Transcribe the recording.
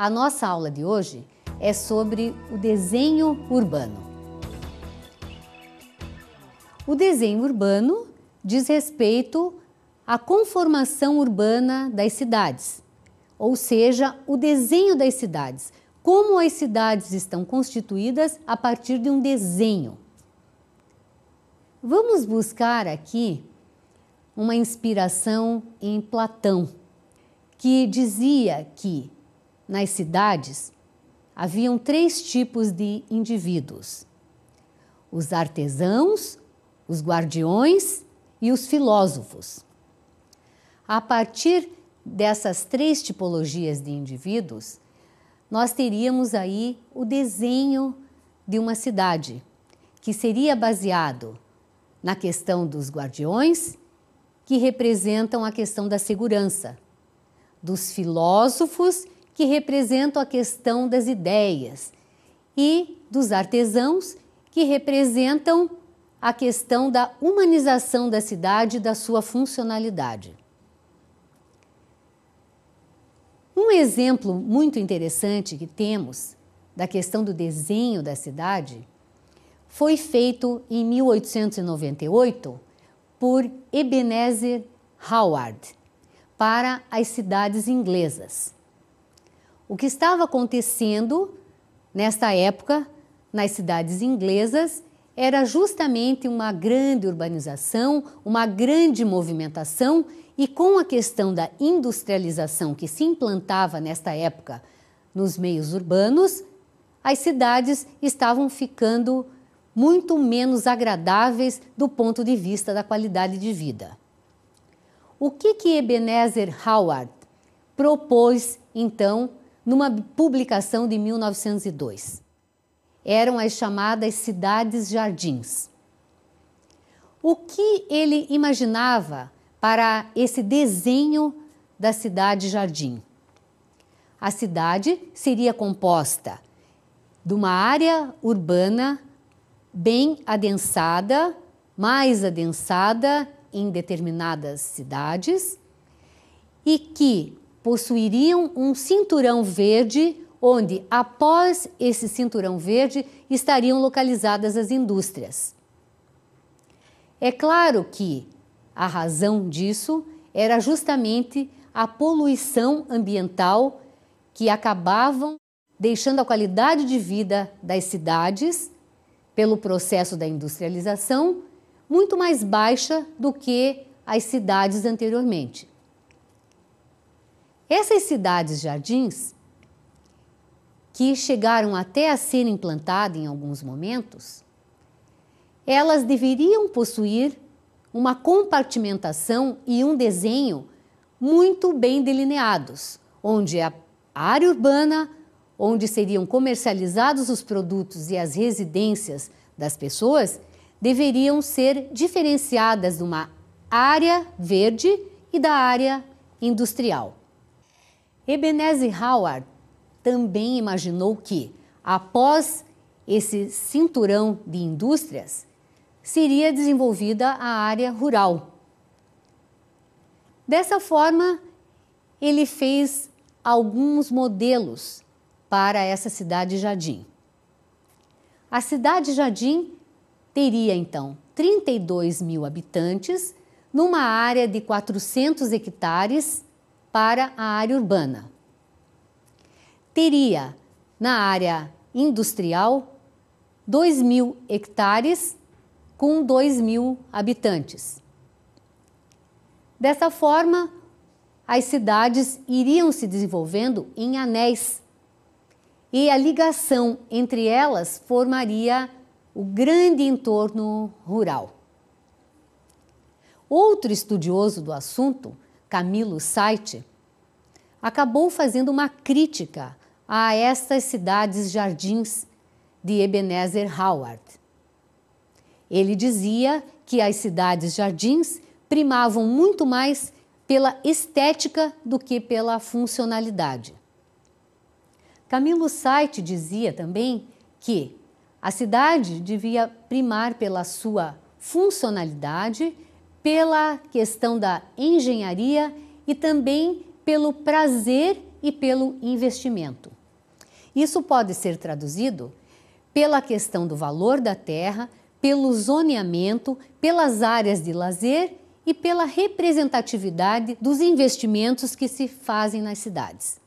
A nossa aula de hoje é sobre o desenho urbano. O desenho urbano diz respeito à conformação urbana das cidades, ou seja, o desenho das cidades, como as cidades estão constituídas a partir de um desenho. Vamos buscar aqui uma inspiração em Platão, que dizia que nas cidades haviam 3 tipos de indivíduos: os artesãos, os guardiões e os filósofos. A partir dessas 3 tipologias de indivíduos, nós teríamos aí o desenho de uma cidade, que seria baseado na questão dos guardiões, que representam a questão da segurança, dos filósofos, que representam a questão das ideias, e dos artesãos, que representam a questão da humanização da cidade e da sua funcionalidade. Um exemplo muito interessante que temos da questão do desenho da cidade foi feito em 1898 por Ebenezer Howard para as cidades inglesas. O que estava acontecendo nesta época nas cidades inglesas era justamente uma grande urbanização, uma grande movimentação, e com a questão da industrialização que se implantava nesta época nos meios urbanos, as cidades estavam ficando muito menos agradáveis do ponto de vista da qualidade de vida. O que Ebenezer Howard propôs, então, numa publicação de 1902? Eram as chamadas cidades-jardins. O que ele imaginava para esse desenho da cidade-jardim? A cidade seria composta de uma área urbana bem adensada, mais adensada em determinadas cidades, e que possuiriam um cinturão verde, onde, após esse cinturão verde, estariam localizadas as indústrias. É claro que a razão disso era justamente a poluição ambiental, que acabavam deixando a qualidade de vida das cidades, pelo processo da industrialização, muito mais baixa do que as cidades anteriormente. Essas cidades-jardins, que chegaram até a ser implantadas em alguns momentos, elas deveriam possuir uma compartimentação e um desenho muito bem delineados, onde a área urbana, onde seriam comercializados os produtos e as residências das pessoas, deveriam ser diferenciadas de uma área verde e da área industrial. Ebenezer Howard também imaginou que, após esse cinturão de indústrias, seria desenvolvida a área rural. Dessa forma, ele fez alguns modelos para essa cidade-jardim. A cidade-jardim teria, então, 32 mil habitantes numa área de 400 hectares para a área urbana. Teria, na área industrial, 2.000 hectares com 2.000 habitantes. Dessa forma, as cidades iriam se desenvolvendo em anéis, e a ligação entre elas formaria o grande entorno rural. Outro estudioso do assunto, Camilo Site, acabou fazendo uma crítica a estas cidades-jardins de Ebenezer Howard. Ele dizia que as cidades-jardins primavam muito mais pela estética do que pela funcionalidade. Camilo Site dizia também que a cidade devia primar pela sua funcionalidade, pela questão da engenharia e também pelo prazer e pelo investimento. Isso pode ser traduzido pela questão do valor da terra, pelo zoneamento, pelas áreas de lazer e pela representatividade dos investimentos que se fazem nas cidades.